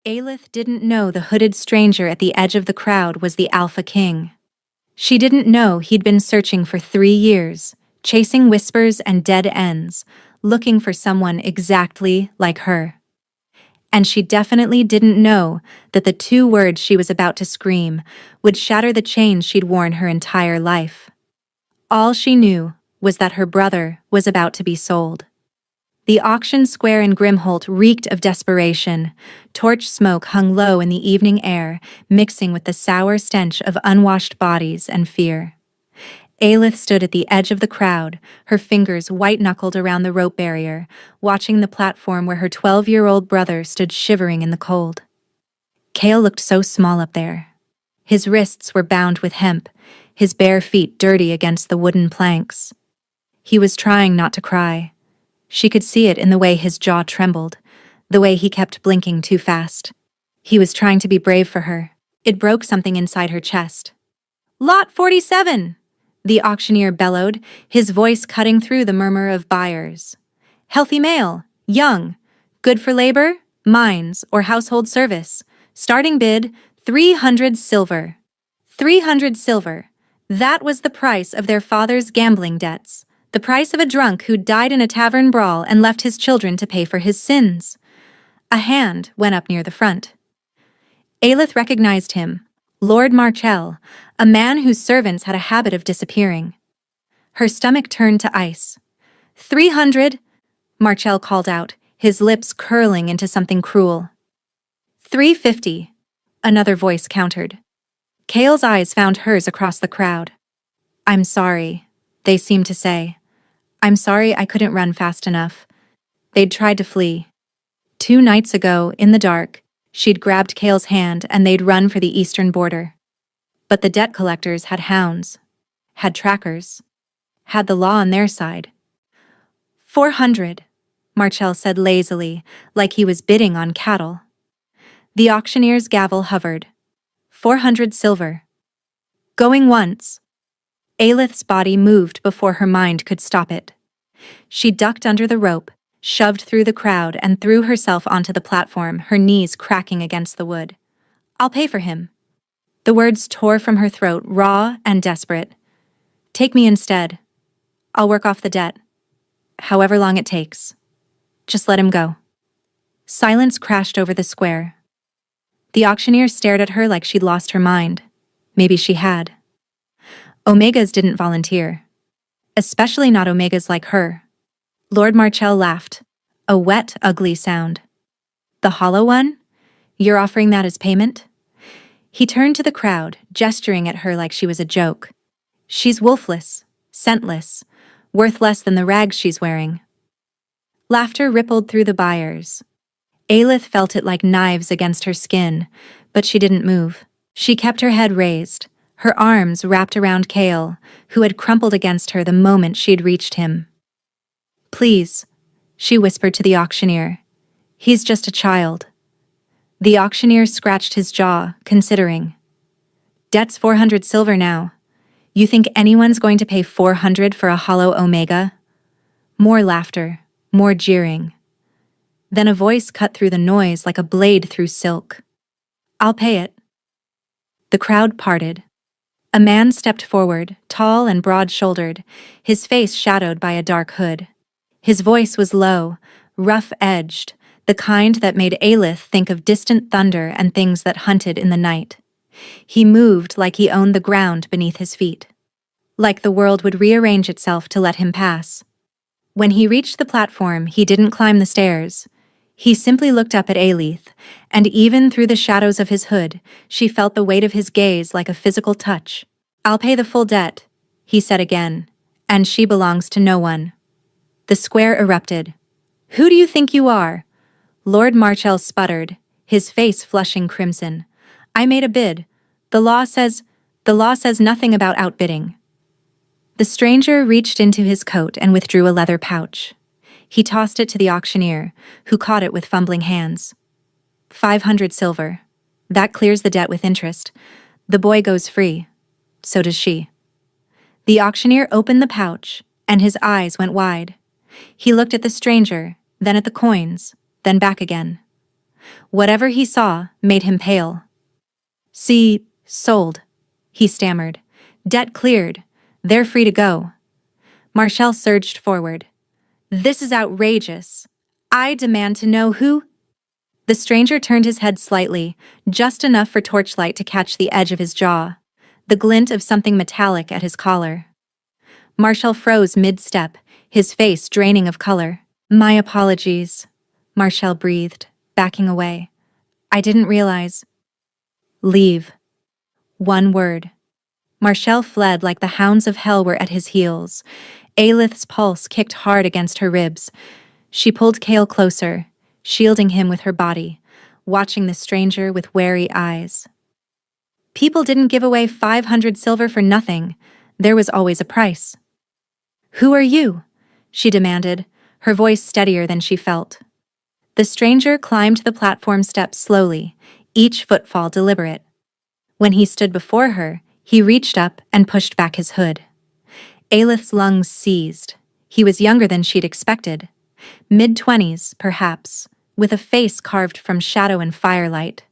Aelith didn't know the hooded stranger at the edge of the crowd was the Alpha King. She didn't know he'd been searching for 3 years, chasing whispers and dead ends, looking for someone exactly like her. And she definitely didn't know that the 2 words she was about to scream would shatter the chains she'd worn her entire life. All she knew was that her brother was about to be sold. The auction square in Grimholt reeked of desperation. Torch smoke hung low in the evening air, mixing with the sour stench of unwashed bodies and fear. Aelith stood at the edge of the crowd, her fingers white-knuckled around the rope barrier, watching the platform where her 12-year-old brother stood shivering in the cold. Cale looked so small up there. His wrists were bound with hemp, his bare feet dirty against the wooden planks. He was trying not to cry. She could see it in the way his jaw trembled, the way he kept blinking too fast. He was trying to be brave for her. It broke something inside her chest. "Lot 47!" the auctioneer bellowed, his voice cutting through the murmur of buyers. "Healthy male, young, good for labor, mines, or household service. Starting bid, 300 silver. 300 silver. That was the price of their father's gambling debts. The price of a drunk who died in a tavern brawl and left his children to pay for his sins." A hand went up near the front. Aelith recognized him, Lord Marchell, a man whose servants had a habit of disappearing. Her stomach turned to ice. 300, Marchell called out, his lips curling into something cruel. 350, another voice countered. Cale's eyes found hers across the crowd. "I'm sorry," they seemed to say. "I'm sorry I couldn't run fast enough." They'd tried to flee. 2 nights ago, in the dark, she'd grabbed Cale's hand and they'd run for the eastern border. But the debt collectors had hounds, had trackers, had the law on their side. 400, Marchell said lazily, like he was bidding on cattle. The auctioneer's gavel hovered. 400 silver. Going once. Aelith's body moved before her mind could stop it. She ducked under the rope, shoved through the crowd, and threw herself onto the platform, her knees cracking against the wood. "I'll pay for him." The words tore from her throat, raw and desperate. "Take me instead. I'll work off the debt. However long it takes. Just let him go." Silence crashed over the square. The auctioneer stared at her like she'd lost her mind. Maybe she had. Omegas didn't volunteer. Especially not Omegas like her. Lord Marchell laughed. A wet, ugly sound. "The hollow one? You're offering that as payment?" He turned to the crowd, gesturing at her like she was a joke. "She's wolfless, scentless, worth less than the rags she's wearing." Laughter rippled through the buyers. Aelith felt it like knives against her skin, but she didn't move. She kept her head raised, her arms wrapped around Cale, who had crumpled against her the moment she'd reached him. "Please," she whispered to the auctioneer. "He's just a child." The auctioneer scratched his jaw, considering. "Debt's 400 silver now. You think anyone's going to pay 400 for a hollow Omega?" More laughter, more jeering. Then a voice cut through the noise like a blade through silk. "I'll pay it." The crowd parted. A man stepped forward, tall and broad-shouldered, his face shadowed by a dark hood. His voice was low, rough-edged, the kind that made Aelith think of distant thunder and things that hunted in the night. He moved like he owned the ground beneath his feet. Like the world would rearrange itself to let him pass. When he reached the platform, he didn't climb the stairs. He simply looked up at Aelith, and even through the shadows of his hood, she felt the weight of his gaze like a physical touch. "I'll pay the full debt," he said again, "and she belongs to no one." The square erupted. "Who do you think you are?" Lord Marchell sputtered, his face flushing crimson. "I made a bid. The law says nothing about outbidding." The stranger reached into his coat and withdrew a leather pouch. He tossed it to the auctioneer, who caught it with fumbling hands. 500 silver. That clears the debt with interest. The boy goes free. So does she. The auctioneer opened the pouch, and his eyes went wide. He looked at the stranger, then at the coins, then back again. Whatever he saw made him pale. "See, sold," he stammered. "Debt cleared. They're free to go." Marshall surged forward. "This is outrageous. I demand to know who—" The stranger turned his head slightly, just enough for torchlight to catch the edge of his jaw, the glint of something metallic at his collar. Marshall froze mid-step, his face draining of color. "My apologies," Marshall breathed, backing away. "I didn't realize—" "Leave." One word. Marshall fled like the hounds of hell were at his heels. Aelith's pulse kicked hard against her ribs. She pulled Cale closer, shielding him with her body, watching the stranger with wary eyes. People didn't give away 500 silver for nothing. There was always a price. "Who are you?" she demanded, her voice steadier than she felt. The stranger climbed the platform steps slowly, each footfall deliberate. When he stood before her, he reached up and pushed back his hood. Aelith's lungs seized. He was younger than she'd expected. Mid-20s, perhaps, with a face carved from shadow and firelight,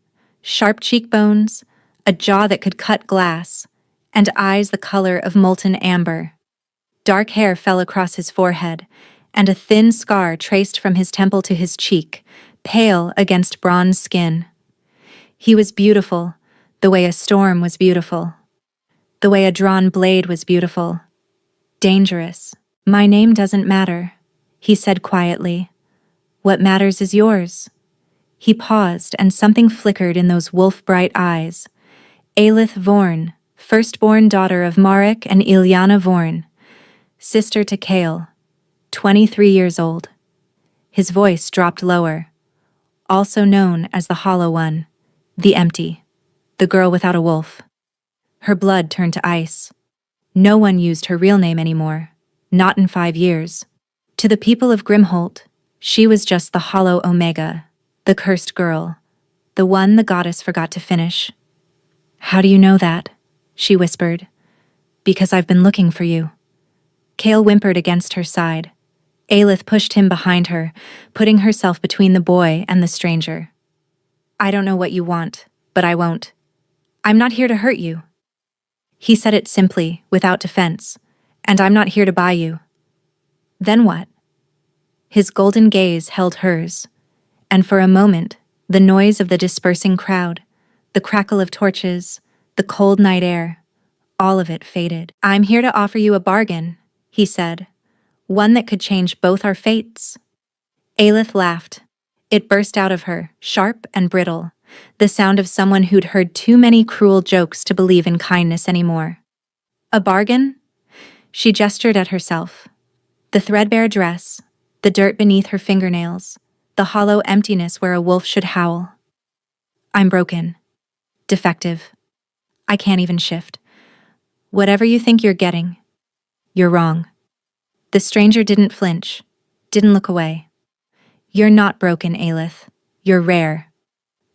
sharp cheekbones, a jaw that could cut glass, and eyes the color of molten amber. Dark hair fell across his forehead, and a thin scar traced from his temple to his cheek, pale against bronze skin. He was beautiful, the way a storm was beautiful. The way a drawn blade was beautiful. Dangerous. "My name doesn't matter," he said quietly. "What matters is yours." He paused, and something flickered in those wolf-bright eyes. Aelith Vorn, firstborn daughter of Marek and Ilyana Vorn, sister to Cale, 23 years old. His voice dropped lower. Also known as the Hollow One, the Empty, the girl without a wolf. Her blood turned to ice. No one used her real name anymore, not in 5 years. To the people of Grimholt, she was just the Hollow Omega, the cursed girl, the one the goddess forgot to finish. "How do you know that?" she whispered. "Because I've been looking for you." Cale whimpered against her side. Aelith pushed him behind her, putting herself between the boy and the stranger. "I don't know what you want, but I won't. I'm not here to hurt you." He said it simply, without defense. "And I'm not here to buy you." "Then what?" His golden gaze held hers, and for a moment, the noise of the dispersing crowd, the crackle of torches, the cold night air, all of it faded. "I'm here to offer you a bargain," he said. "One that could change both our fates." Aelith laughed. It burst out of her, sharp and brittle, the sound of someone who'd heard too many cruel jokes to believe in kindness anymore. "A bargain?" She gestured at herself. The threadbare dress, the dirt beneath her fingernails, the hollow emptiness where a wolf should howl. "I'm broken. Defective. I can't even shift. Whatever you think you're getting, you're wrong." The stranger didn't flinch, didn't look away. "You're not broken, Aelith. You're rare."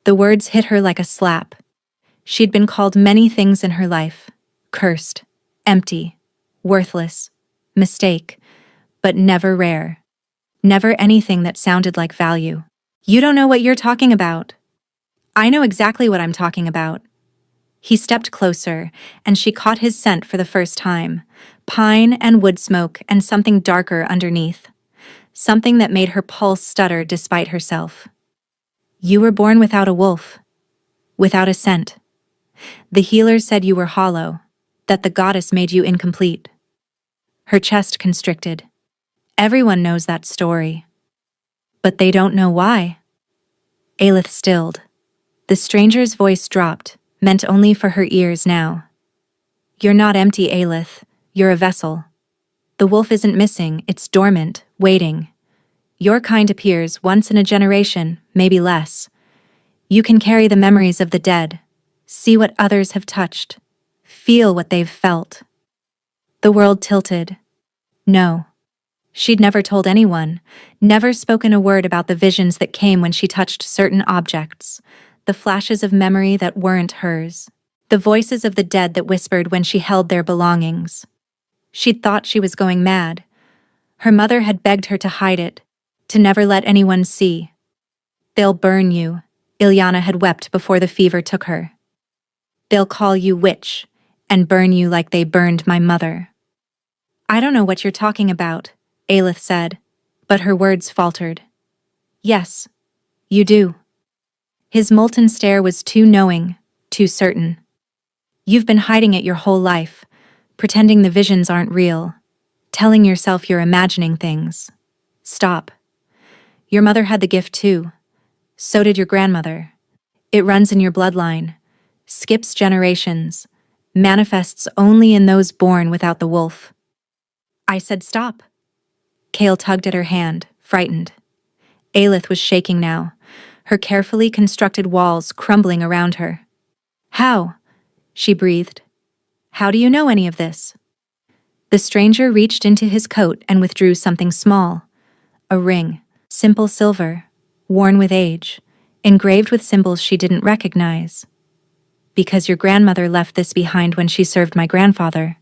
The words hit her like a slap. She'd been called many things in her life. Cursed, empty, worthless, mistake, but never rare. Never anything that sounded like value. "You don't know what you're talking about." "I know exactly what I'm talking about." He stepped closer, and she caught his scent for the first time. Pine and wood smoke and something darker underneath. Something that made her pulse stutter despite herself. "You were born without a wolf. Without a scent. The healers said you were hollow, that the goddess made you incomplete." Her chest constricted. Everyone knows that story. But they don't know why. Aelith stilled. The stranger's voice dropped, meant only for her ears now. "You're not empty, Aelith. You're a vessel. The wolf isn't missing, it's dormant, waiting. Your kind appears once in a generation, maybe less. You can carry the memories of the dead, see what others have touched, feel what they've felt." The world tilted. No. She'd never told anyone, never spoken a word about the visions that came when she touched certain objects, the flashes of memory that weren't hers, the voices of the dead that whispered when she held their belongings. She'd thought she was going mad. Her mother had begged her to hide it, to never let anyone see. "They'll burn you," Ilyana had wept before the fever took her. "They'll call you witch, and burn you like they burned my mother." "I don't know what you're talking about," Aelith said, but her words faltered. "Yes, you do." His molten stare was too knowing, too certain. "You've been hiding it your whole life, pretending the visions aren't real, telling yourself you're imagining things. Stop. Your mother had the gift too. So did your grandmother. It runs in your bloodline, skips generations, manifests only in those born without the wolf." I said stop. Kale tugged at her hand, frightened. Aelith was shaking now, her carefully constructed walls crumbling around her. "How?" she breathed. "How do you know any of this?" The stranger reached into his coat and withdrew something small. A ring, simple silver, worn with age, engraved with symbols she didn't recognize. "Because your grandmother left this behind when she served my grandfather,"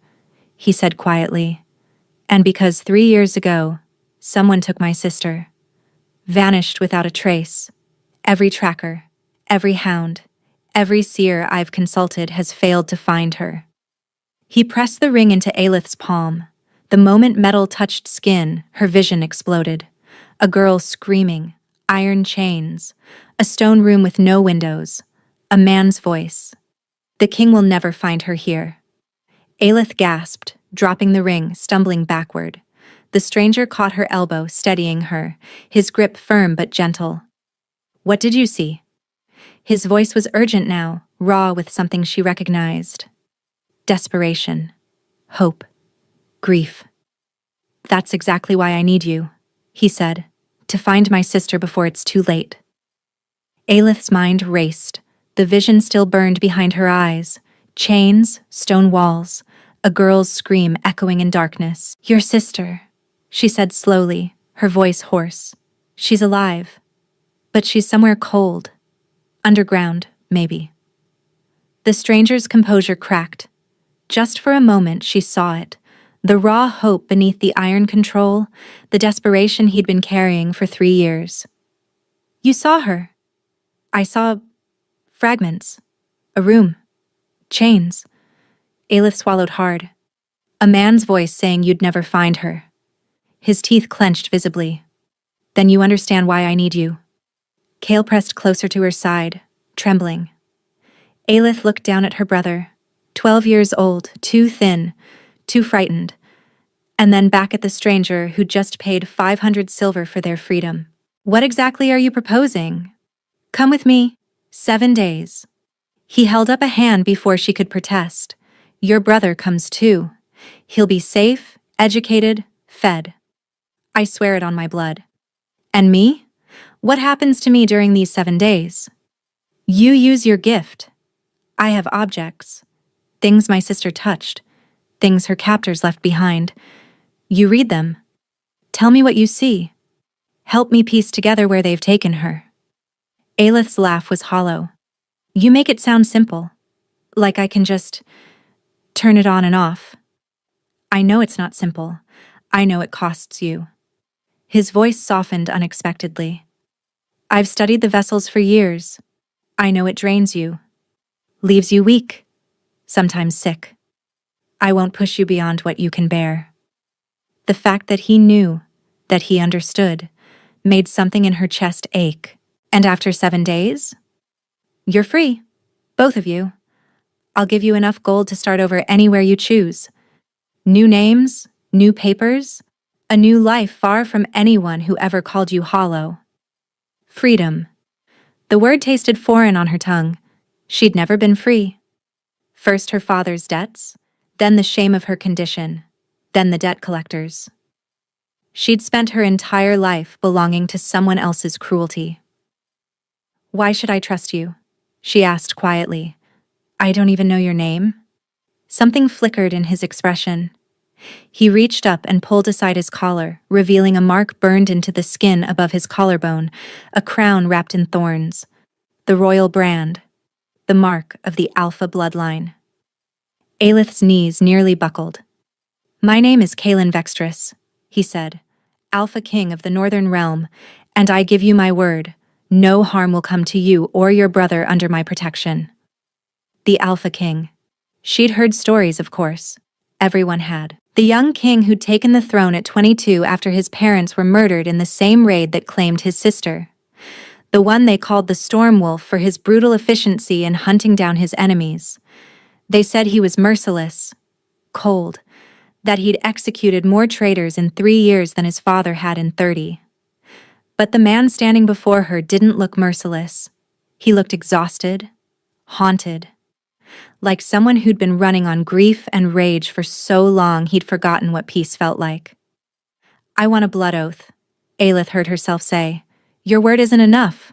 he said quietly. "And because 3 years ago, someone took my sister. Vanished without a trace. Every tracker, every hound, every seer I've consulted has failed to find her." He pressed the ring into Aelith's palm. The moment metal touched skin, her vision exploded. A girl screaming, iron chains, a stone room with no windows, a man's voice. "The king will never find her here." Aelith gasped, dropping the ring, stumbling backward. The stranger caught her elbow, steadying her, his grip firm but gentle. "What did you see?" His voice was urgent now, raw with something she recognized. Desperation. Hope. Grief. "That's exactly why I need you," he said, "to find my sister before it's too late." Aelith's mind raced. The vision still burned behind her eyes. Chains, stone walls, a girl's scream echoing in darkness. "Your sister," she said slowly, her voice hoarse. "She's alive. But she's somewhere cold. Underground, maybe." The stranger's composure cracked. Just for a moment she saw it. The raw hope beneath the iron control, the desperation he'd been carrying for 3 years. "You saw her." "I saw fragments. A room. Chains." Aelith swallowed hard. A man's voice saying you'd never find her. His teeth clenched visibly. "Then you understand why I need you." Kale pressed closer to her side, trembling. Aelith looked down at her brother, 12 years old, too thin, too frightened, and then back at the stranger who'd just paid 500 silver for their freedom. "What exactly are you proposing?" "Come with me. 7 days." He held up a hand before she could protest. "Your brother comes too. He'll be safe, educated, fed. I swear it on my blood." "And me? What happens to me during these 7 days?" "You use your gift. I have objects. Things my sister touched. Things her captors left behind. You read them. Tell me what you see. Help me piece together where they've taken her." Aelith's laugh was hollow. "You make it sound simple. Like I can just turn it on and off. I know it's not simple. I know it costs you." His voice softened unexpectedly. "I've studied the vessels for years. I know it drains you. Leaves you weak. Sometimes sick. I won't push you beyond what you can bear." The fact that he knew, that he understood, made something in her chest ache. "And after 7 days? You're free. Both of you. I'll give you enough gold to start over anywhere you choose. New names, new papers, a new life far from anyone who ever called you hollow." Freedom. The word tasted foreign on her tongue. She'd never been free. First her father's debts, then the shame of her condition, then the debt collectors. She'd spent her entire life belonging to someone else's cruelty. "Why should I trust you?" she asked quietly. "I don't even know your name." Something flickered in his expression. He reached up and pulled aside his collar, revealing a mark burned into the skin above his collarbone, a crown wrapped in thorns. The royal brand. The mark of the Alpha bloodline. Aelith's knees nearly buckled. "My name is Kaelin Vextress," he said, "Alpha King of the Northern Realm, and I give you my word, No harm will come to you or your brother under my protection. The Alpha King. She'd heard stories, of course. Everyone had. The young king who'd taken the throne at 22 after his parents were murdered in the same raid that claimed his sister. The one they called the Storm Wolf for his brutal efficiency in hunting down his enemies. They said he was merciless, cold, that he'd executed more traitors in 3 years than his father had in 30. But the man standing before her didn't look merciless. He looked exhausted, haunted, like someone who'd been running on grief and rage for so long he'd forgotten what peace felt like. I want a blood oath, Aelith heard herself say. Your word isn't enough.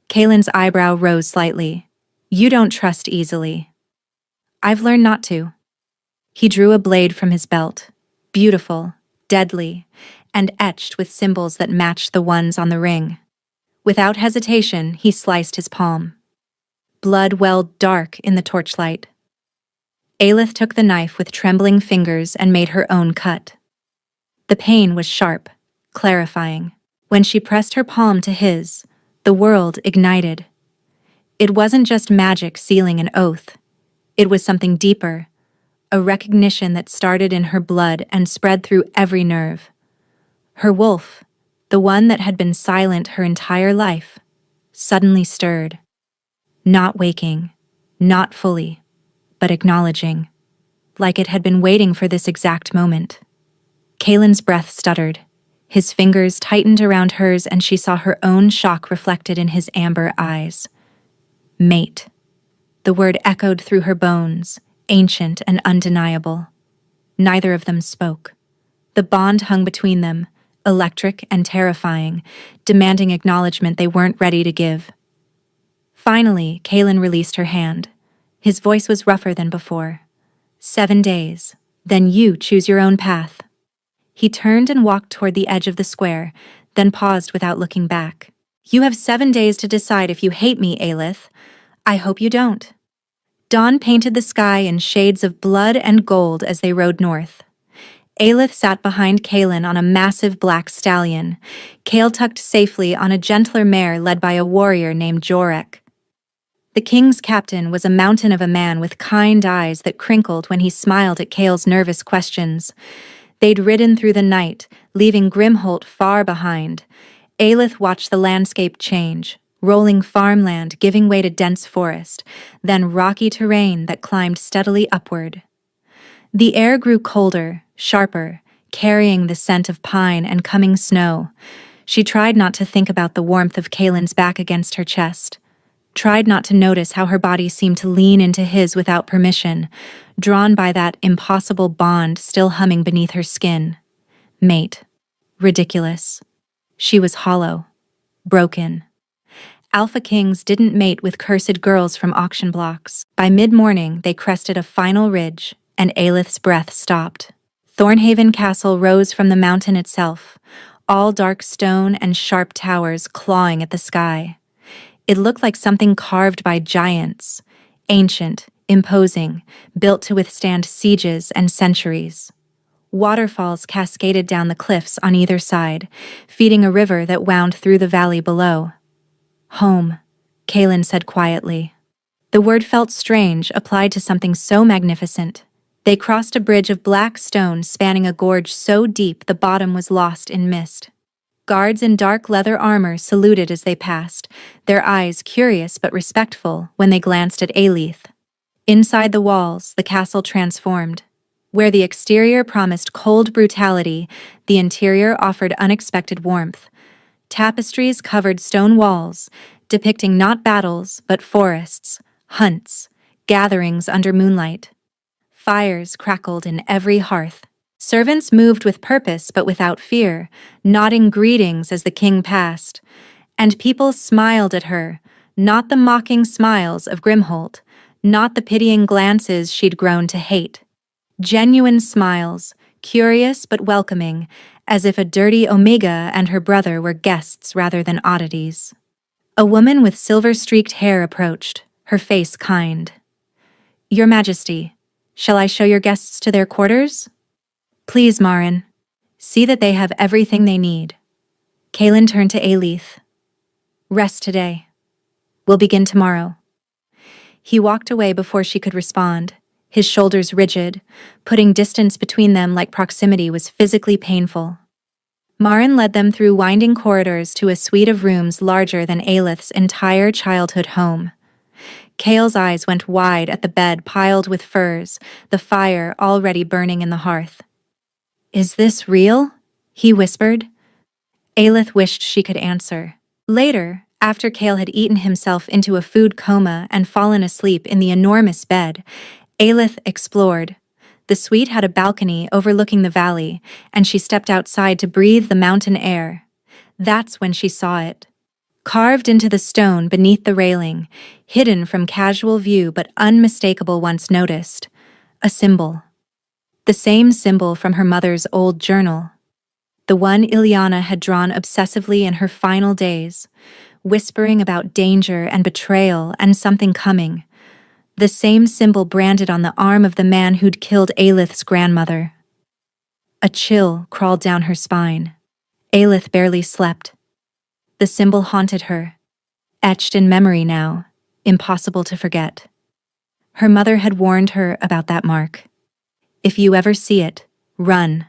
Kaelin's eyebrow rose slightly. You don't trust easily. I've learned not to. He drew a blade from his belt, beautiful, deadly, and etched with symbols that matched the ones on the ring. Without hesitation, he sliced his palm. Blood welled dark in the torchlight. Aelith took the knife with trembling fingers and made her own cut. The pain was sharp, clarifying. When she pressed her palm to his, the world ignited. It wasn't just magic sealing an oath. It was something deeper, a recognition that started in her blood and spread through every nerve. Her wolf, the one that had been silent her entire life, suddenly stirred. Not waking, not fully, but acknowledging, like it had been waiting for this exact moment. Kaelin's breath stuttered. His fingers tightened around hers and she saw her own shock reflected in his amber eyes. Mate. The word echoed through her bones, ancient and undeniable. Neither of them spoke. The bond hung between them, electric and terrifying, demanding acknowledgement they weren't ready to give. Finally, Kaelin released her hand. His voice was rougher than before. 7 days. Then you choose your own path. He turned and walked toward the edge of the square, then paused without looking back. You have 7 days to decide if you hate me, Aelith. I hope you don't. Dawn painted the sky in shades of blood and gold as they rode north. Aelith sat behind Kaelin on a massive black stallion, Kael tucked safely on a gentler mare led by a warrior named Jorek. The king's captain was a mountain of a man with kind eyes that crinkled when he smiled at Kael's nervous questions. They'd ridden through the night, leaving Grimholt far behind. Aelith watched the landscape change, rolling farmland giving way to dense forest, then rocky terrain that climbed steadily upward. The air grew colder, sharper, carrying the scent of pine and coming snow. She tried not to think about the warmth of Kaelin's back against her chest. Tried not to notice how her body seemed to lean into his without permission, drawn by that impossible bond still humming beneath her skin. Mate. Ridiculous. She was hollow. Broken. Alpha Kings didn't mate with cursed girls from auction blocks. By mid-morning, they crested a final ridge, and Aelith's breath stopped. Thornhaven Castle rose from the mountain itself, all dark stone and sharp towers clawing at the sky. It looked like something carved by giants, ancient, imposing, built to withstand sieges and centuries. Waterfalls cascaded down the cliffs on either side, feeding a river that wound through the valley below. Home, Kaelin said quietly. The word felt strange, applied to something so magnificent. They crossed a bridge of black stone spanning a gorge so deep the bottom was lost in mist. Guards in dark leather armor saluted as they passed, their eyes curious but respectful when they glanced at Aelith. Inside the walls, the castle transformed. Where the exterior promised cold brutality, the interior offered unexpected warmth. Tapestries covered stone walls, depicting not battles but forests, hunts, gatherings under moonlight. Fires crackled in every hearth. Servants moved with purpose but without fear, nodding greetings as the king passed. And people smiled at her, not the mocking smiles of Grimholt, not the pitying glances she'd grown to hate. Genuine smiles, curious but welcoming, as if a dirty Omega and her brother were guests rather than oddities. A woman with silver-streaked hair approached, her face kind. Your Majesty, shall I show your guests to their quarters? Please, Marin. See that they have everything they need. Kaelin turned to Aelith. Rest today. We'll begin tomorrow. He walked away before she could respond, his shoulders rigid, putting distance between them like proximity was physically painful. Marin led them through winding corridors to a suite of rooms larger than Aelith's entire childhood home. Kale's eyes went wide at the bed piled with furs, the fire already burning in the hearth. "Is this real?" he whispered. Aelith wished she could answer. Later, after Kale had eaten himself into a food coma and fallen asleep in the enormous bed, Aelith explored. The suite had a balcony overlooking the valley, and she stepped outside to breathe the mountain air. That's when she saw it. Carved into the stone beneath the railing, hidden from casual view but unmistakable once noticed, a symbol. The same symbol from her mother's old journal. The one Ilyana had drawn obsessively in her final days, whispering about danger and betrayal and something coming. The same symbol branded on the arm of the man who'd killed Aelith's grandmother. A chill crawled down her spine. Aelith barely slept. The symbol haunted her, etched in memory now, impossible to forget. Her mother had warned her about that mark. If you ever see it, run.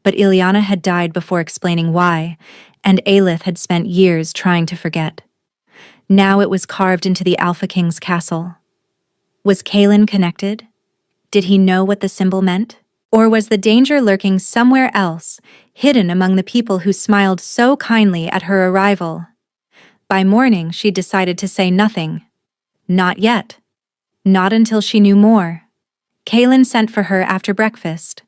But Ilyana had died before explaining why, and Aelith had spent years trying to forget. Now it was carved into the Alpha King's castle. Was Kaelin connected? Did he know what the symbol meant? Or was the danger lurking somewhere else, hidden among the people who smiled so kindly at her arrival? By morning, she decided to say nothing. Not yet. Not until she knew more. Kaelin sent for her after breakfast.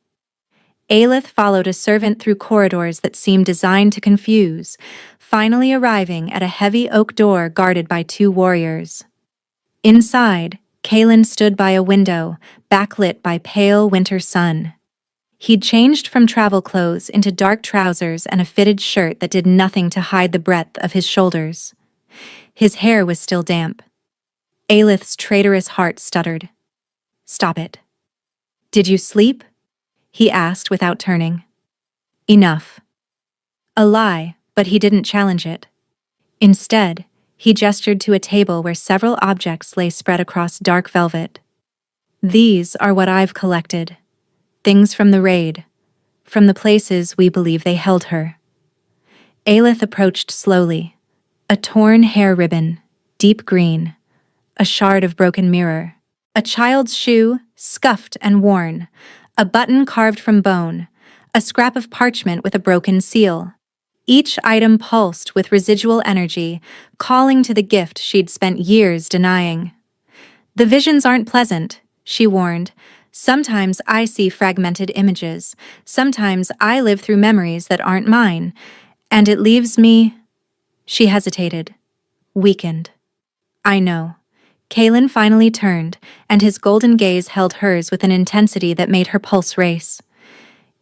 Aelith followed a servant through corridors that seemed designed to confuse, finally arriving at a heavy oak door guarded by 2 warriors. Inside, Kaelin stood by a window, backlit by pale winter sun. He'd changed from travel clothes into dark trousers and a fitted shirt that did nothing to hide the breadth of his shoulders. His hair was still damp. Aelith's traitorous heart stuttered. "Stop it. Did you sleep?" he asked without turning. Enough. A lie, but he didn't challenge it. Instead, he gestured to a table where several objects lay spread across dark velvet. "These are what I've collected. Things from the raid, from the places we believe they held her." Aelith approached slowly. A torn hair ribbon, deep green. A shard of broken mirror. A child's shoe, scuffed and worn. A button carved from bone. A scrap of parchment with a broken seal. Each item pulsed with residual energy, calling to the gift she'd spent years denying. "The visions aren't pleasant," she warned. "Sometimes I see fragmented images. Sometimes I live through memories that aren't mine. And it leaves me—" She hesitated, weakened. "I know." Kaelin finally turned, and his golden gaze held hers with an intensity that made her pulse race.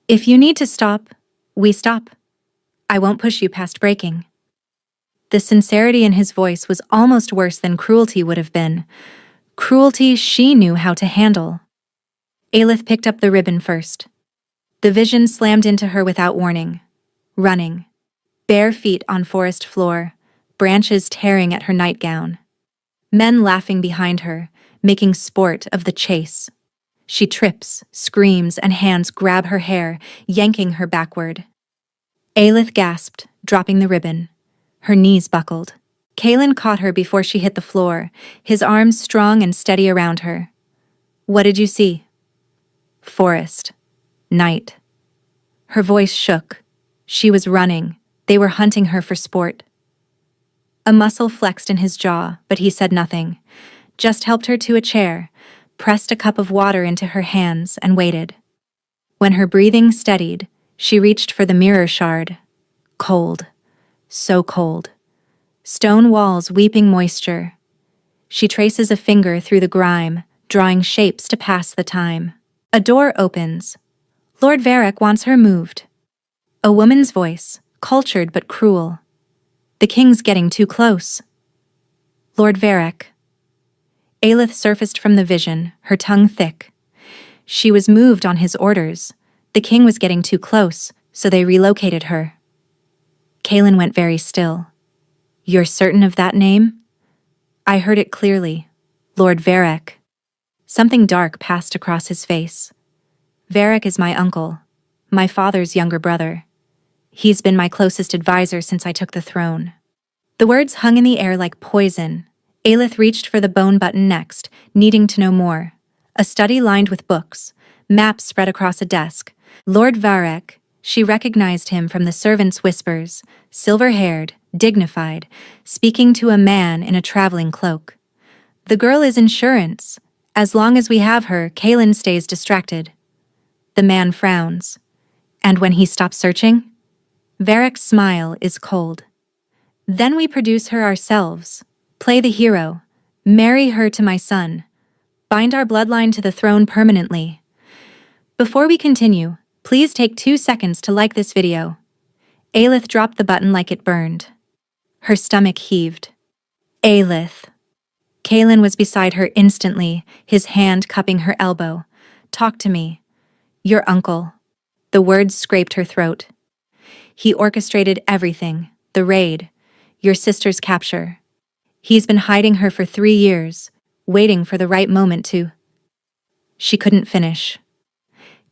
"If you need to stop, we stop. I won't push you past breaking." The sincerity in his voice was almost worse than cruelty would have been. Cruelty she knew how to handle. Aelith picked up the ribbon first. The vision slammed into her without warning. Running. Bare feet on forest floor, branches tearing at her nightgown. Men laughing behind her, making sport of the chase. She trips, screams, and hands grab her hair, yanking her backward. Aelith gasped, dropping the ribbon. Her knees buckled. Kaelin caught her before she hit the floor, his arms strong and steady around her. "What did you see?" "Forest. Night." Her voice shook. She was running. They were hunting her for sport. A muscle flexed in his jaw, but he said nothing. Just helped her to a chair, pressed a cup of water into her hands, and waited. When her breathing steadied, she reached for the mirror shard. Cold. So cold. Stone walls weeping moisture. She traces a finger through the grime, drawing shapes to pass the time. A door opens. Lord Varric wants her moved. A woman's voice, cultured but cruel. "The king's getting too close." "Lord Varric." Aelith surfaced from the vision, her tongue thick. She was moved on his orders. The king was getting too close, so they relocated her. Kaelin went very still. You're certain of that name? I heard it clearly. Lord Varek. Something dark passed across his face. Varek is my uncle, my father's younger brother. He's been my closest advisor since I took the throne. The words hung in the air like poison. Aelith reached for the bone button next, needing to know more. A study lined with books, maps spread across a desk. Lord Varek, she recognized him from the servants' whispers, silver-haired, dignified, speaking to a man in a traveling cloak. The girl is insurance. As long as we have her, Kaelin stays distracted. The man frowns. And when he stops searching? Varek's smile is cold. Then we produce her ourselves, play the hero, marry her to my son, bind our bloodline to the throne permanently. Before we continue, please take 2 seconds to like this video. Aelith dropped the button like it burned. Her stomach heaved. Aelith. Kaelin was beside her instantly, his hand cupping her elbow. Talk to me. Your uncle. The words scraped her throat. He orchestrated everything, the raid, your sister's capture. He's been hiding her for 3 years, waiting for the right moment to... She couldn't finish.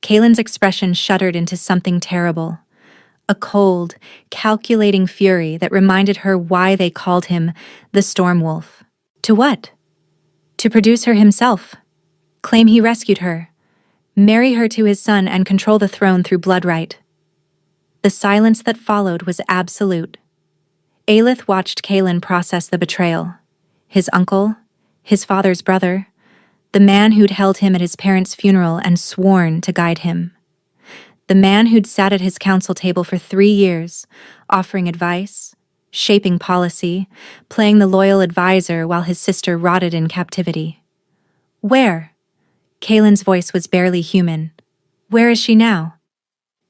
Kaelin's expression shuddered into something terrible. A cold, calculating fury that reminded her why they called him the Storm Wolf. To what? To produce her himself. Claim he rescued her. Marry her to his son and control the throne through blood right. The silence that followed was absolute. Aelith watched Kaelin process the betrayal. His uncle, his father's brother, the man who'd held him at his parents' funeral and sworn to guide him. The man who'd sat at his council table for 3 years, offering advice, shaping policy, playing the loyal advisor while his sister rotted in captivity. Where? Kaelin's voice was barely human. Where is she now?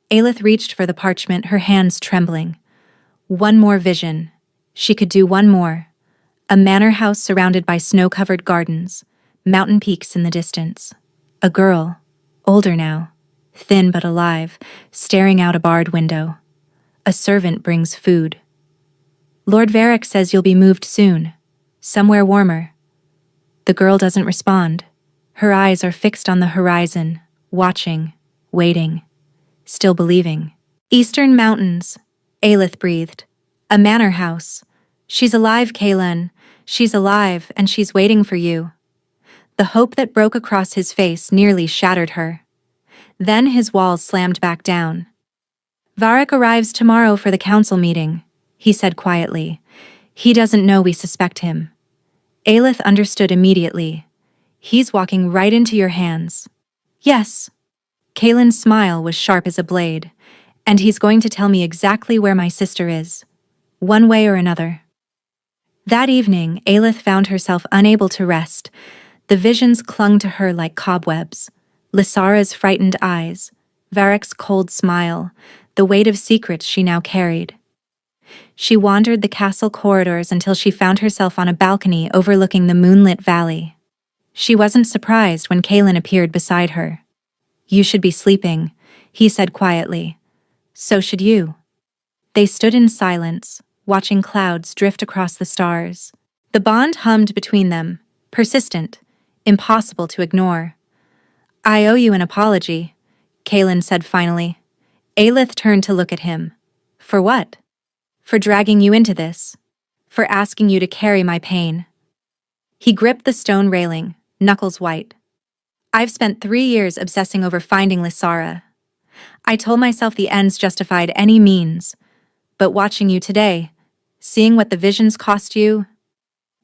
Aelith reached for the parchment, her hands trembling. One more vision. She could do one more. A manor house surrounded by snow-covered gardens, mountain peaks in the distance. A girl, older now, thin but alive, staring out a barred window. A servant brings food. Lord Varek says you'll be moved soon, somewhere warmer. The girl doesn't respond. Her eyes are fixed on the horizon, watching, waiting, still believing. Eastern mountains, Aelith breathed. A manor house. She's alive, Kaelin. She's alive, and she's waiting for you. The hope that broke across his face nearly shattered her. Then his walls slammed back down. Varek arrives tomorrow for the council meeting, he said quietly. He doesn't know we suspect him. Aelith understood immediately. He's walking right into your hands. Yes. Kaelin's smile was sharp as a blade. And he's going to tell me exactly where my sister is. One way or another. That evening, Aelith found herself unable to rest. The visions clung to her like cobwebs. Lysara's frightened eyes, Varek's cold smile, the weight of secrets she now carried. She wandered the castle corridors until she found herself on a balcony overlooking the moonlit valley. She wasn't surprised when Kaelin appeared beside her. You should be sleeping, he said quietly. So should you. They stood in silence, watching clouds drift across the stars. The bond hummed between them, persistent, impossible to ignore. I owe you an apology, Kaelin said finally. Aelith turned to look at him. For what? For dragging you into this. For asking you to carry my pain. He gripped the stone railing, knuckles white. I've spent 3 years obsessing over finding Lysara. I told myself the ends justified any means. But watching you today, seeing what the visions cost you...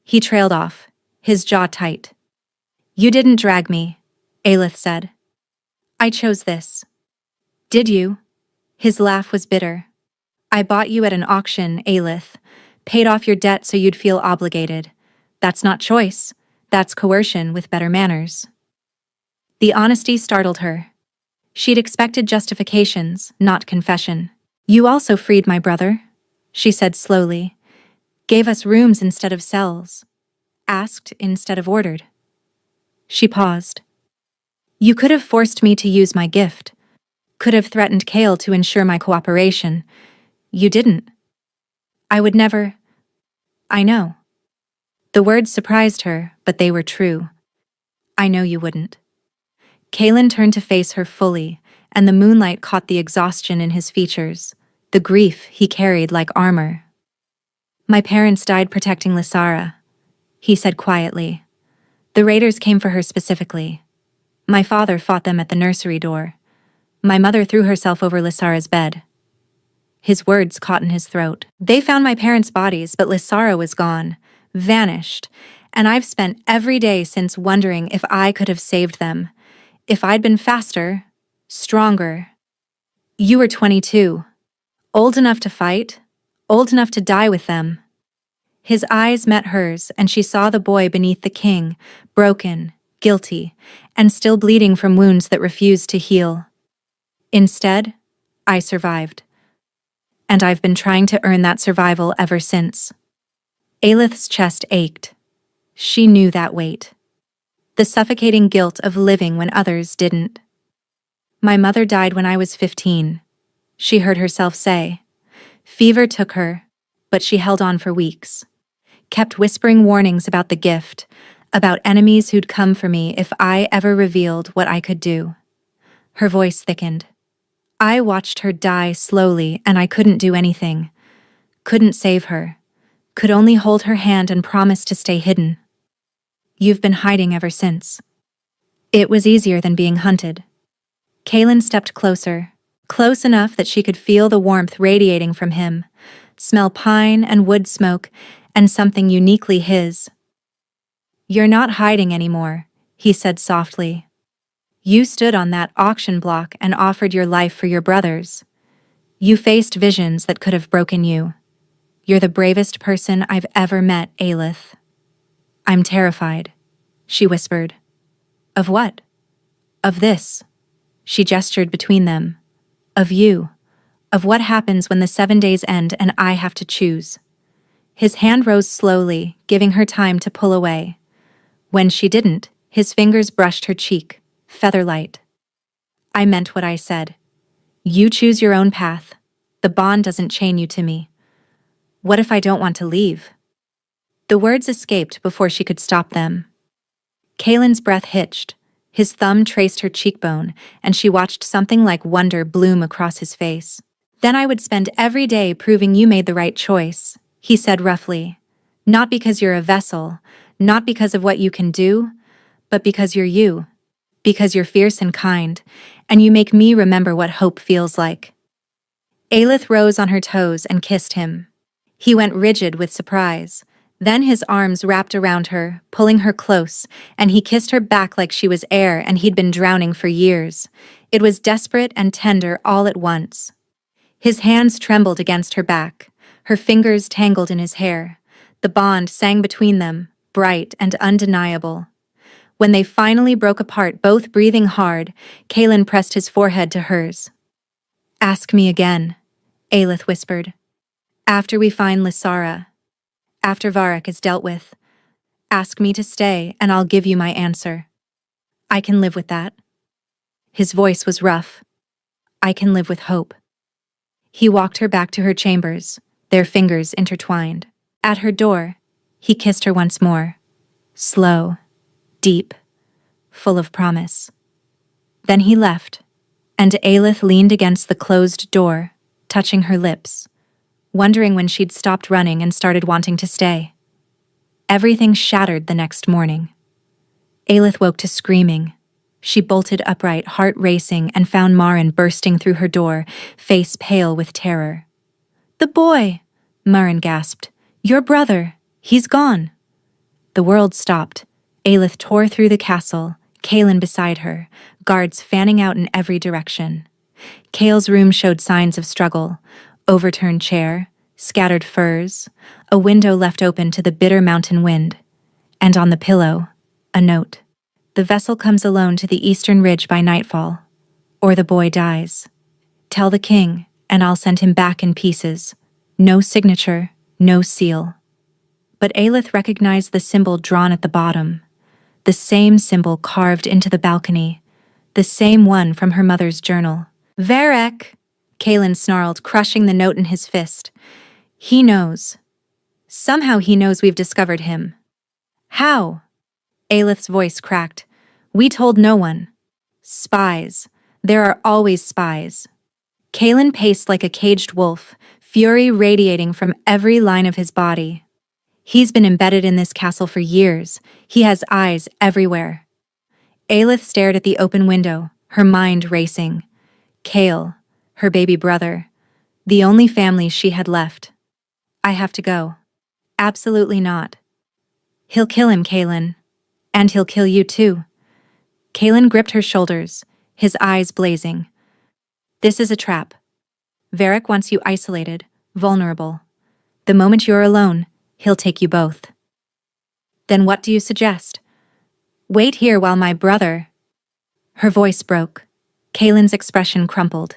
He trailed off, his jaw tight. You didn't drag me, Aelith said. I chose this. Did you? His laugh was bitter. I bought you at an auction, Aelith. Paid off your debt so you'd feel obligated. That's not choice. That's coercion with better manners. The honesty startled her. She'd expected justifications, not confession. You also freed my brother, she said slowly. Gave us rooms instead of cells. Asked instead of ordered. She paused. You could have forced me to use my gift. Could have threatened Kael to ensure my cooperation. You didn't. I would never... I know. The words surprised her, but they were true. I know you wouldn't. Kaelin turned to face her fully, and the moonlight caught the exhaustion in his features, the grief he carried like armor. My parents died protecting Lysara, he said quietly. The raiders came for her specifically. My father fought them at the nursery door. My mother threw herself over Lysara's bed. His words caught in his throat. They found my parents' bodies, but Lysara was gone, vanished, and I've spent every day since wondering if I could have saved them. If I'd been faster, stronger. You were 22. Old enough to fight, old enough to die with them. His eyes met hers, and she saw the boy beneath the king, broken, guilty, and still bleeding from wounds that refused to heal. Instead, I survived. And I've been trying to earn that survival ever since. Aelith's chest ached. She knew that weight. The suffocating guilt of living when others didn't. My mother died when I was 15, she heard herself say. Fever took her, but she held on for weeks. Kept whispering warnings about the gift, about enemies who'd come for me if I ever revealed what I could do. Her voice thickened. I watched her die slowly, and I couldn't do anything. Couldn't save her. Could only hold her hand and promise to stay hidden. You've been hiding ever since. It was easier than being hunted. Kaelin stepped closer, close enough that she could feel the warmth radiating from him, smell pine and wood smoke, and something uniquely his. You're not hiding anymore, he said softly. You stood on that auction block and offered your life for your brothers. You faced visions that could have broken you. You're the bravest person I've ever met, Aelith. I'm terrified, she whispered. Of what? Of this. She gestured between them. Of you. Of what happens when the 7 days end and I have to choose. His hand rose slowly, giving her time to pull away. When she didn't, his fingers brushed her cheek, feather-light. I meant what I said. You choose your own path. The bond doesn't chain you to me. What if I don't want to leave? The words escaped before she could stop them. Kaelin's breath hitched. His thumb traced her cheekbone, and she watched something like wonder bloom across his face. Then I would spend every day proving you made the right choice, he said roughly. Not because you're a vessel, not because of what you can do, but because you're you. Because you're fierce and kind, and you make me remember what hope feels like. Aelith rose on her toes and kissed him. He went rigid with surprise. Then his arms wrapped around her, pulling her close, and he kissed her back like she was air and he'd been drowning for years. It was desperate and tender all at once. His hands trembled against her back, her fingers tangled in his hair. The bond sang between them, bright and undeniable. When they finally broke apart, both breathing hard, Kaelin pressed his forehead to hers. Ask me again, Aelith whispered. After we find Lysara. After Varric is dealt with. Ask me to stay, and I'll give you my answer. I can live with that. His voice was rough. I can live with hope. He walked her back to her chambers, their fingers intertwined. At her door, he kissed her once more. Slow, deep, full of promise. Then he left, and Aelith leaned against the closed door, touching her lips, wondering when she'd stopped running and started wanting to stay. Everything shattered the next morning. Aelith woke to screaming. She bolted upright, heart racing, and found Marin bursting through her door, face pale with terror. The boy, Marin gasped. Your brother. He's gone. The world stopped. Aelith tore through the castle, Kaelin beside her, guards fanning out in every direction. Kael's room showed signs of struggle. Overturned chair, scattered furs, a window left open to the bitter mountain wind. And on the pillow, a note. The vessel comes alone to the eastern ridge by nightfall, or the boy dies. Tell the king, and I'll send him back in pieces. No signature, no seal. But Aelith recognized the symbol drawn at the bottom, the same symbol carved into the balcony, the same one from her mother's journal. Varric, Kaelin snarled, crushing the note in his fist. He knows. Somehow he knows we've discovered him. How? Aelith's voice cracked. We told no one. Spies. There are always spies. Kalen paced like a caged wolf, fury radiating from every line of his body. He's been embedded in this castle for years. He has eyes everywhere. Aelith stared at the open window, her mind racing. Kale, her baby brother, the only family she had left. I have to go. Absolutely not. He'll kill him, Kalen. And he'll kill you too. Kalen gripped her shoulders, his eyes blazing. This is a trap. Varric wants you isolated, vulnerable. The moment you're alone, he'll take you both. Then what do you suggest? Wait here while my brother... Her voice broke. Kalen's expression crumpled.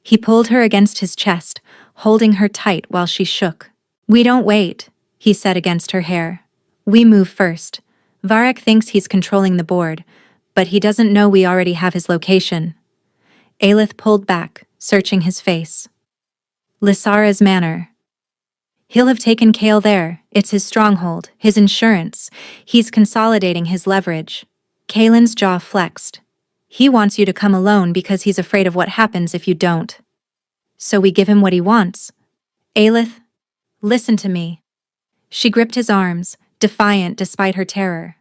He pulled her against his chest, holding her tight while she shook. We don't wait, he said against her hair. We move first. Varric thinks he's controlling the board, but he doesn't know we already have his location. Aelith pulled back, searching his face. Lysara's manor. He'll have taken Kale there. It's his stronghold, his insurance. He's consolidating his leverage. Kalen's jaw flexed. He wants you to come alone because he's afraid of what happens if you don't. So we give him what he wants. Aelith, listen to me. She gripped his arms, defiant despite her terror.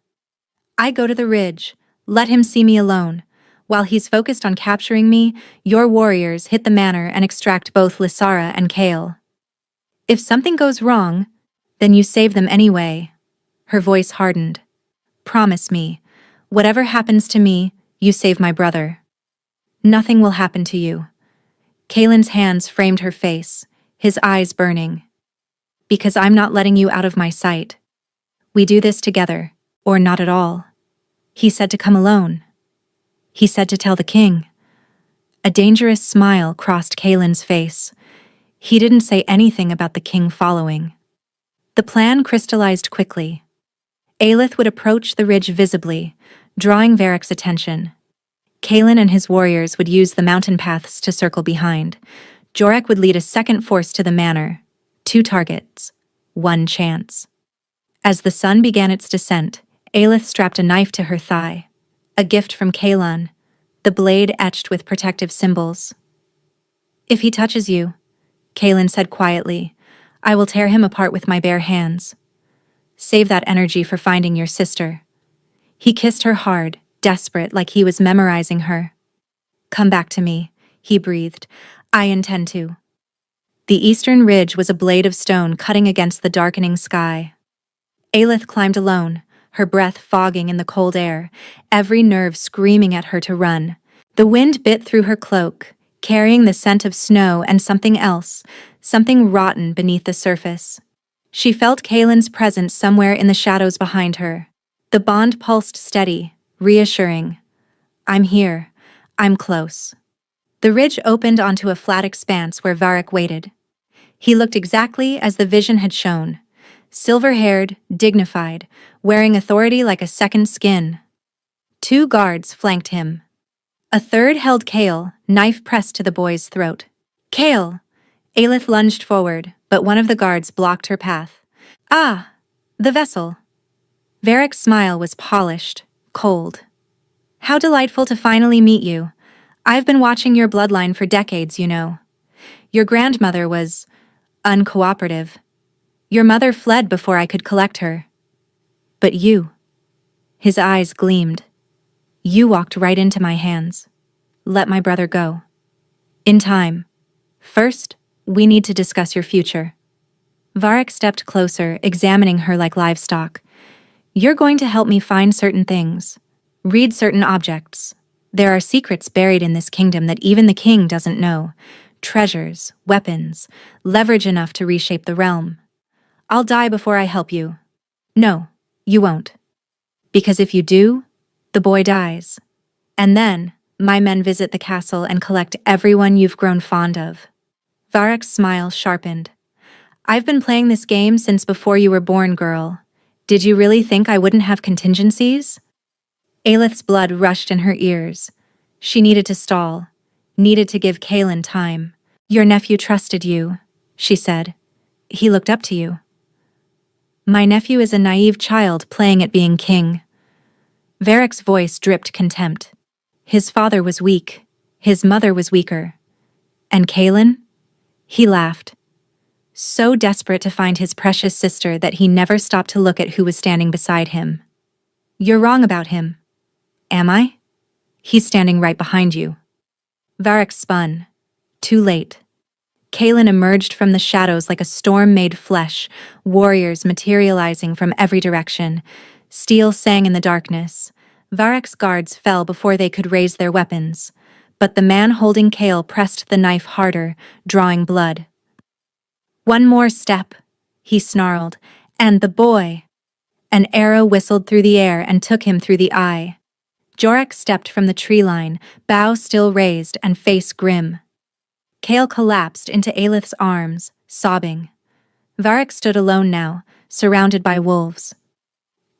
I go to the ridge. Let him see me alone. While he's focused on capturing me, your warriors hit the manor and extract both Lysara and Kale. If something goes wrong, then you save them anyway. Her voice hardened. Promise me, whatever happens to me, you save my brother. Nothing will happen to you. Kalen's hands framed her face, his eyes burning. Because I'm not letting you out of my sight. We do this together, or not at all. He said to come alone. He said to tell the king. A dangerous smile crossed Kalen's face. He didn't say anything about the king following. The plan crystallized quickly. Aelith would approach the ridge visibly, drawing Varric's attention. Kalen and his warriors would use the mountain paths to circle behind. Jorek would lead a second force to the manor. 2 targets. 1 chance. As the sun began its descent, Aelith strapped a knife to her thigh. A gift from Kalan, the blade etched with protective symbols. If he touches you, Kalen said quietly, I will tear him apart with my bare hands. Save that energy for finding your sister. He kissed her hard, desperate, like he was memorizing her. Come back to me, he breathed. I intend to. The eastern ridge was a blade of stone cutting against the darkening sky. Aelith climbed alone, her breath fogging in the cold air, every nerve screaming at her to run. The wind bit through her cloak, carrying the scent of snow and something else, something rotten beneath the surface. She felt Kalen's presence somewhere in the shadows behind her. The bond pulsed steady, reassuring. I'm here. I'm close. The ridge opened onto a flat expanse where Varric waited. He looked exactly as the vision had shown. Silver-haired, dignified, wearing authority like a second skin. 2 guards flanked him. A third held Kale, knife pressed to the boy's throat. Kale! Aelith lunged forward, but one of the guards blocked her path. Ah! The vessel. Varric's smile was polished, cold. How delightful to finally meet you. I've been watching your bloodline for decades, you know. Your grandmother was uncooperative. Your mother fled before I could collect her. But you. His eyes gleamed. You walked right into my hands. Let my brother go. In time. First, we need to discuss your future. Varric stepped closer, examining her like livestock. You're going to help me find certain things. Read certain objects. There are secrets buried in this kingdom that even the king doesn't know. Treasures, weapons, leverage enough to reshape the realm. I'll die before I help you. No, you won't. Because if you do, the boy dies. And then, my men visit the castle and collect everyone you've grown fond of. Varric's smile sharpened. I've been playing this game since before you were born, girl. Did you really think I wouldn't have contingencies? Aelith's blood rushed in her ears. She needed to stall, needed to give Kalen time. Your nephew trusted you, she said. He looked up to you. My nephew is a naive child playing at being king. Varric's voice dripped contempt. His father was weak. His mother was weaker. And Kaelin? He laughed, so desperate to find his precious sister that he never stopped to look at who was standing beside him. You're wrong about him. Am I? He's standing right behind you. Varric spun. Too late. Kaelin emerged from the shadows like a storm made flesh, warriors materializing from every direction. Steel sang in the darkness. Varric's guards fell before they could raise their weapons, but the man holding Kael pressed the knife harder, drawing blood. One more step, he snarled, and the boy. An arrow whistled through the air and took him through the eye. Jorek stepped from the tree line, bow still raised and face grim. Kael collapsed into Aelith's arms, sobbing. Varric stood alone now, surrounded by wolves.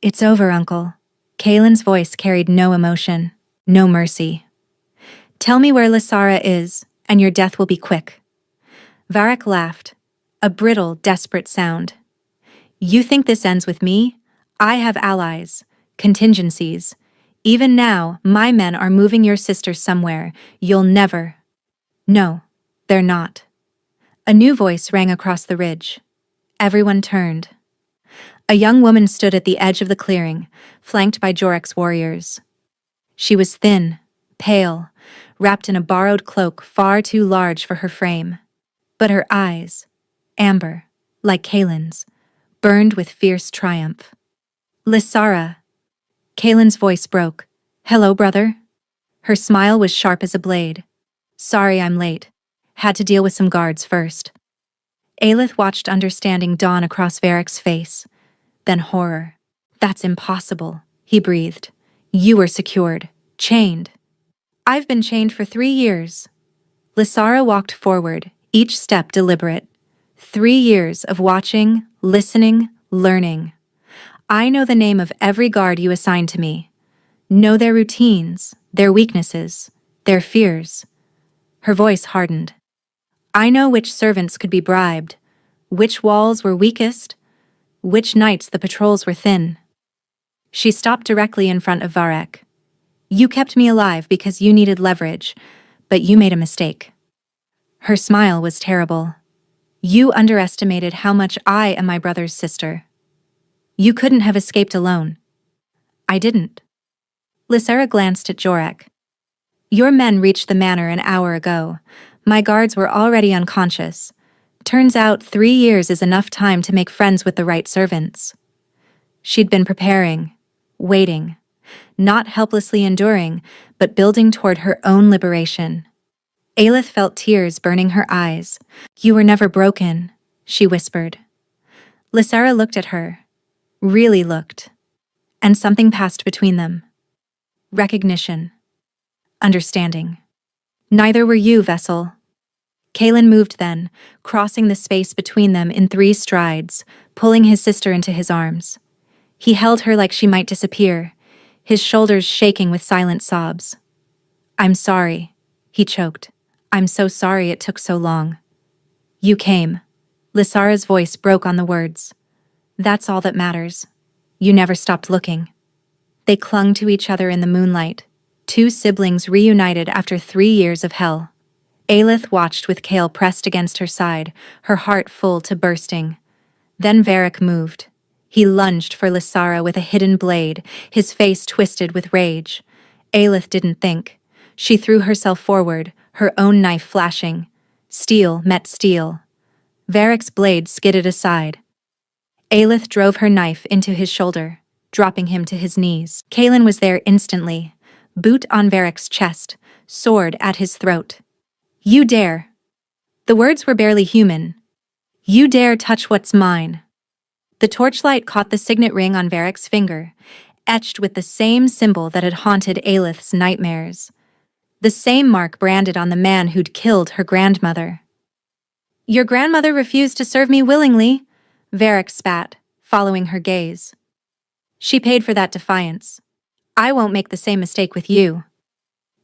It's over, Uncle. Kaelin's voice carried no emotion, no mercy. Tell me where Lysara is, and your death will be quick. Varric laughed, a brittle, desperate sound. You think this ends with me? I have allies, contingencies. Even now, my men are moving your sister somewhere. You'll never. No, they're not. A new voice rang across the ridge. Everyone turned. A young woman stood at the edge of the clearing, flanked by Jorek's warriors. She was thin, pale, wrapped in a borrowed cloak far too large for her frame. But her eyes, amber, like Kaelin's, burned with fierce triumph. Lysara. Kaelin's voice broke. Hello, brother? Her smile was sharp as a blade. Sorry I'm late. Had to deal with some guards first. Aelith watched understanding dawn across Varric's face. Then horror. That's impossible, he breathed. You were secured, chained. I've been chained for 3 years. Lysara walked forward, each step deliberate. 3 years of watching, listening, learning. I know the name of every guard you assigned to me. Know their routines, their weaknesses, their fears. Her voice hardened. I know which servants could be bribed, which walls were weakest, which nights the patrols were thin. She stopped directly in front of Varric. You kept me alive because you needed leverage, but you made a mistake. Her smile was terrible. You underestimated how much I am my brother's sister. You couldn't have escaped alone. I didn't. Lysara glanced at Jorek. Your men reached the manor an hour ago. My guards were already unconscious. Turns out 3 years is enough time to make friends with the right servants. She'd been preparing, waiting, not helplessly enduring, but building toward her own liberation. Aelith felt tears burning her eyes. You were never broken, she whispered. Lysara looked at her, really looked, and something passed between them. Recognition. Understanding. Neither were you, Vessel. Kaelin moved then, crossing the space between them in 3 strides, pulling his sister into his arms. He held her like she might disappear, his shoulders shaking with silent sobs. I'm sorry, he choked. I'm so sorry it took so long. You came. Lysara's voice broke on the words. That's all that matters. You never stopped looking. They clung to each other in the moonlight, 2 siblings reunited after 3 years of hell. Aelith watched with Kael pressed against her side, her heart full to bursting. Then Varric moved. He lunged for Lysara with a hidden blade, his face twisted with rage. Aelith didn't think. She threw herself forward, her own knife flashing. Steel met steel. Varric's blade skidded aside. Aelith drove her knife into his shoulder, dropping him to his knees. Kaelin was there instantly, boot on Varric's chest, sword at his throat. You dare. The words were barely human. You dare touch what's mine. The torchlight caught the signet ring on Varric's finger, etched with the same symbol that had haunted Aelith's nightmares. The same mark branded on the man who'd killed her grandmother. Your grandmother refused to serve me willingly, Varric spat, following her gaze. She paid for that defiance. I won't make the same mistake with you.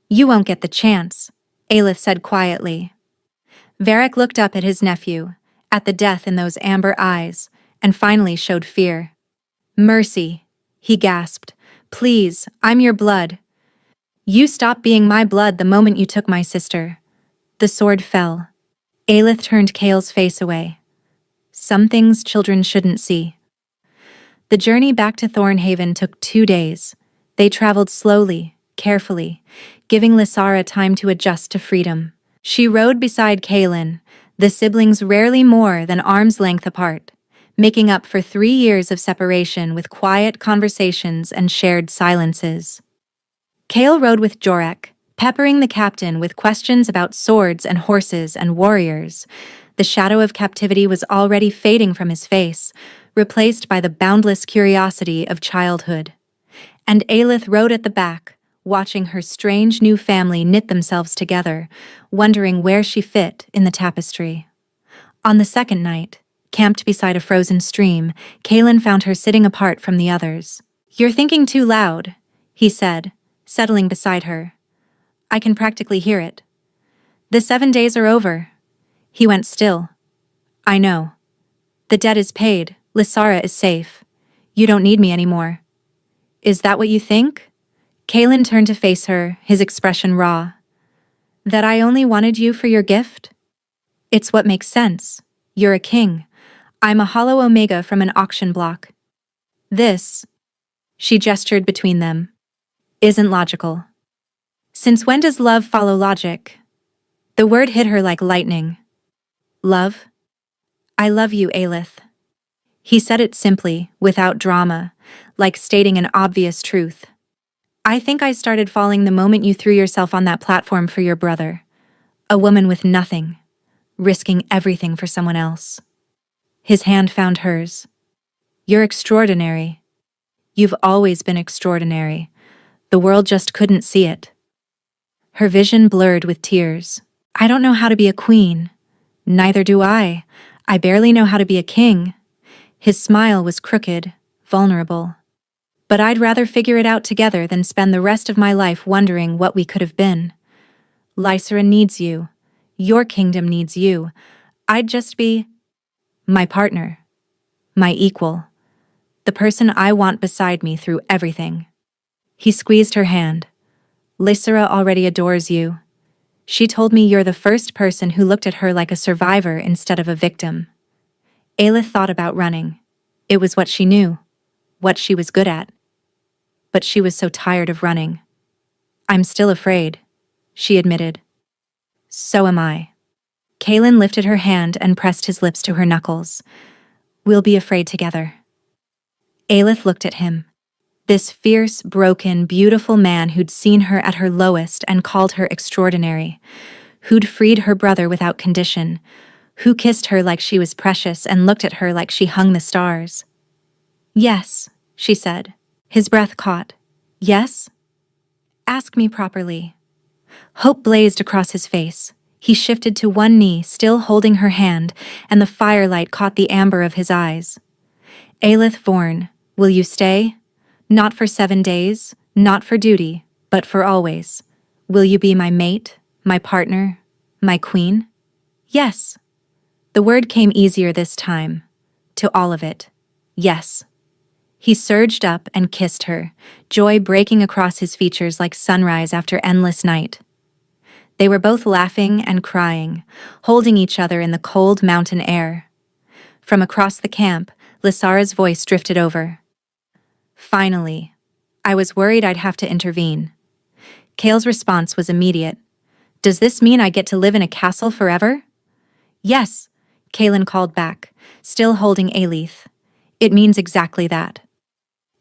You won't get the chance, Aelith said quietly. Varric looked up at his nephew, at the death in those amber eyes, and finally showed fear. "Mercy," he gasped. "Please, I'm your blood." "You stopped being my blood the moment you took my sister." The sword fell. Aelith turned Kale's face away. Some things children shouldn't see. The journey back to Thornhaven took 2 days. They traveled slowly, carefully, giving Lysara time to adjust to freedom. She rode beside Kaelin, the siblings rarely more than arm's length apart, making up for 3 years of separation with quiet conversations and shared silences. Kael rode with Jorek, peppering the captain with questions about swords and horses and warriors. The shadow of captivity was already fading from his face, replaced by the boundless curiosity of childhood. And Aelith rode at the back, watching her strange new family knit themselves together, wondering where she fit in the tapestry. On the second night, camped beside a frozen stream, Kaelin found her sitting apart from the others. "You're thinking too loud," he said, settling beside her. "I can practically hear it." "The 7 days are over." He went still. "I know. The debt is paid. Lysara is safe. You don't need me anymore." "Is that what you think?" Kaelin turned to face her, his expression raw. "That I only wanted you for your gift? It's what makes sense. You're a king. I'm a hollow omega from an auction block. This," she gestured between them, "isn't logical." "Since when does love follow logic?" The word hit her like lightning. "Love? I love you, Aelith." He said it simply, without drama, like stating an obvious truth. "I think I started falling the moment you threw yourself on that platform for your brother. A woman with nothing, risking everything for someone else." His hand found hers. "You're extraordinary. You've always been extraordinary. The world just couldn't see it." Her vision blurred with tears. "I don't know how to be a queen. Neither do I. I barely know how to be a king." His smile was crooked, vulnerable. "But I'd rather figure it out together than spend the rest of my life wondering what we could have been. Lysara needs you. Your kingdom needs you. I'd just be my partner, my equal, the person I want beside me through everything." He squeezed her hand. "Lysara already adores you. She told me you're the first person who looked at her like a survivor instead of a victim." Aelith thought about running. It was what she knew, what she was good at. But she was so tired of running. "I'm still afraid," she admitted. "So am I." Kaelin lifted her hand and pressed his lips to her knuckles. "We'll be afraid together." Aelith looked at him. This fierce, broken, beautiful man who'd seen her at her lowest and called her extraordinary, who'd freed her brother without condition, who kissed her like she was precious and looked at her like she hung the stars. "Yes," she said. His breath caught. "Yes? Ask me properly." Hope blazed across his face. He shifted to one knee, still holding her hand, and the firelight caught the amber of his eyes. "Aelith Vorn, will you stay? Not for 7 days, not for duty, but for always. Will you be my mate, my partner, my queen?" "Yes." The word came easier this time. To all of it. Yes. He surged up and kissed her, joy breaking across his features like sunrise after endless night. They were both laughing and crying, holding each other in the cold mountain air. From across the camp, Lysara's voice drifted over. "Finally. I was worried I'd have to intervene." Kael's response was immediate. "Does this mean I get to live in a castle forever?" "Yes," Kaelin called back, still holding Aelith. "It means exactly that."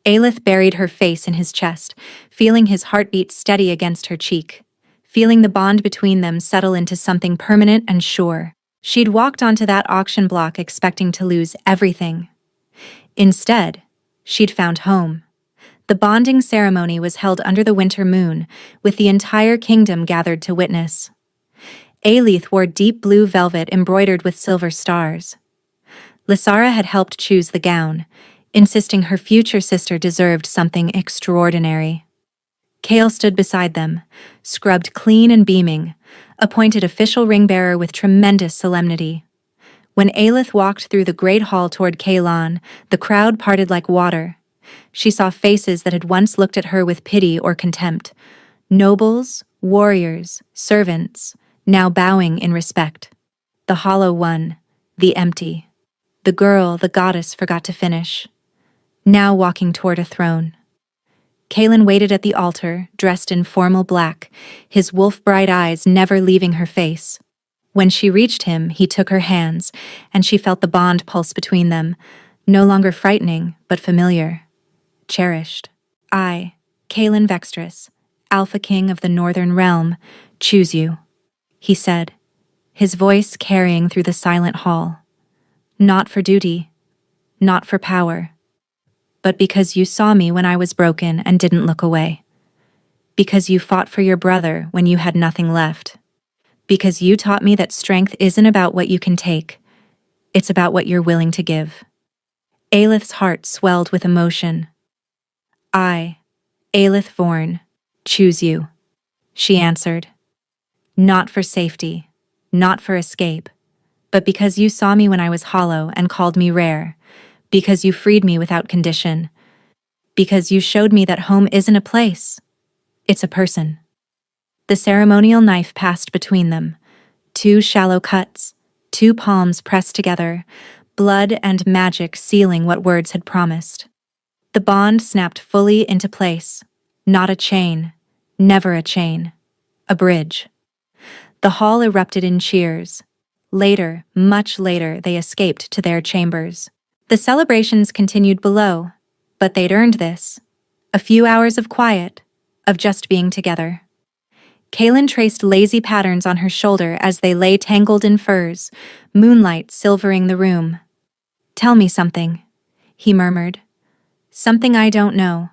Aelith buried her face in his chest, feeling his heartbeat steady against her cheek, feeling the bond between them settle into something permanent and sure. She'd walked onto that auction block expecting to lose everything. Instead, she'd found home. The bonding ceremony was held under the winter moon, with the entire kingdom gathered to witness. Aelith wore deep blue velvet embroidered with silver stars. Lysara had helped choose the gown, insisting her future sister deserved something extraordinary. Kael stood beside them, scrubbed clean and beaming, appointed official ring-bearer with tremendous solemnity. When Aelith walked through the great hall toward Kaelon, the crowd parted like water. She saw faces that had once looked at her with pity or contempt. Nobles, warriors, servants, now bowing in respect. The hollow one, the empty. The girl the goddess forgot to finish. Now walking toward a throne. Kaelin waited at the altar, dressed in formal black, his wolf-bright eyes never leaving her face. When she reached him, he took her hands, and she felt the bond pulse between them, no longer frightening, but familiar. Cherished. I, Kaelin Vextress, Alpha King of the Northern Realm, choose you, he said, his voice carrying through the silent hall. Not for duty, not for power, but because you saw me when I was broken and didn't look away. Because you fought for your brother when you had nothing left. Because you taught me that strength isn't about what you can take, it's about what you're willing to give. Aelith's heart swelled with emotion. I, Aelith Vorn, choose you, she answered. Not for safety, not for escape, but because you saw me when I was hollow and called me rare, because you freed me without condition, because you showed me that home isn't a place, it's a person. The ceremonial knife passed between them, 2 shallow cuts, 2 palms pressed together, blood and magic sealing what words had promised. The bond snapped fully into place, not a chain, never a chain, a bridge. The hall erupted in cheers. Later, much later, they escaped to their chambers. The celebrations continued below, but they'd earned this. A few hours of quiet, of just being together. Kaelin traced lazy patterns on her shoulder as they lay tangled in furs, moonlight silvering the room. Tell me something, he murmured. Something I don't know.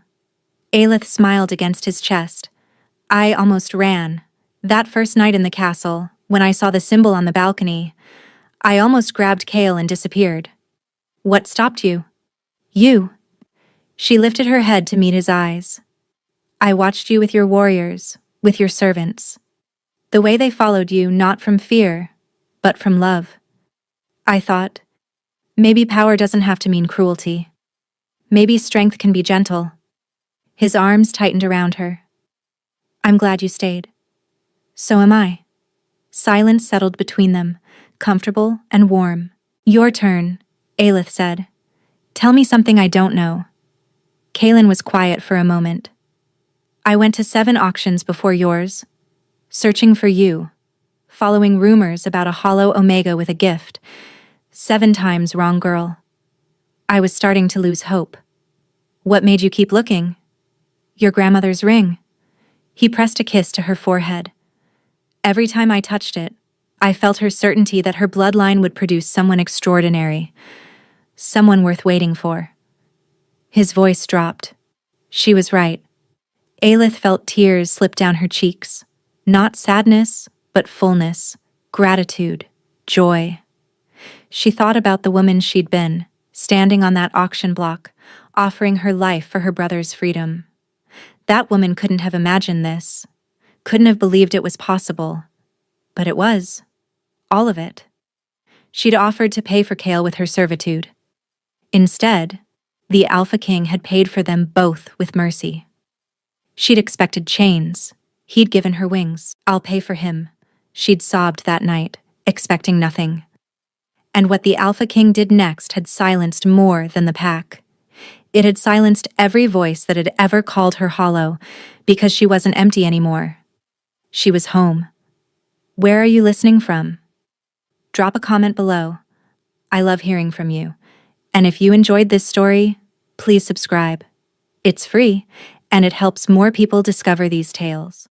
Aelith smiled against his chest. I almost ran. That first night in the castle, when I saw the symbol on the balcony, I almost grabbed Kael and disappeared. What stopped you? You. She lifted her head to meet his eyes. I watched you with your warriors, with your servants. The way they followed you not from fear, but from love. I thought, maybe power doesn't have to mean cruelty. Maybe strength can be gentle. His arms tightened around her. I'm glad you stayed. So am I. Silence settled between them, comfortable and warm. Your turn, Aelith said. Tell me something I don't know. Kaelin was quiet for a moment. I went to 7 auctions before yours, searching for you, following rumors about a hollow Omega with a gift. 7 times wrong girl. I was starting to lose hope. What made you keep looking? Your grandmother's ring. He pressed a kiss to her forehead. Every time I touched it, I felt her certainty that her bloodline would produce someone extraordinary, someone worth waiting for. His voice dropped. She was right. Aelith felt tears slip down her cheeks. Not sadness, but fullness, gratitude, joy. She thought about the woman she'd been, standing on that auction block, offering her life for her brother's freedom. That woman couldn't have imagined this, couldn't have believed it was possible. But it was. All of it. She'd offered to pay for Kael with her servitude. Instead, the Alpha King had paid for them both with mercy. She'd expected chains. He'd given her wings. I'll pay for him. She'd sobbed that night, expecting nothing. And what the Alpha King did next had silenced more than the pack. It had silenced every voice that had ever called her hollow, because she wasn't empty anymore. She was home. Where are you listening from? Drop a comment below. I love hearing from you. And if you enjoyed this story, please subscribe. It's free, and it helps more people discover these tales.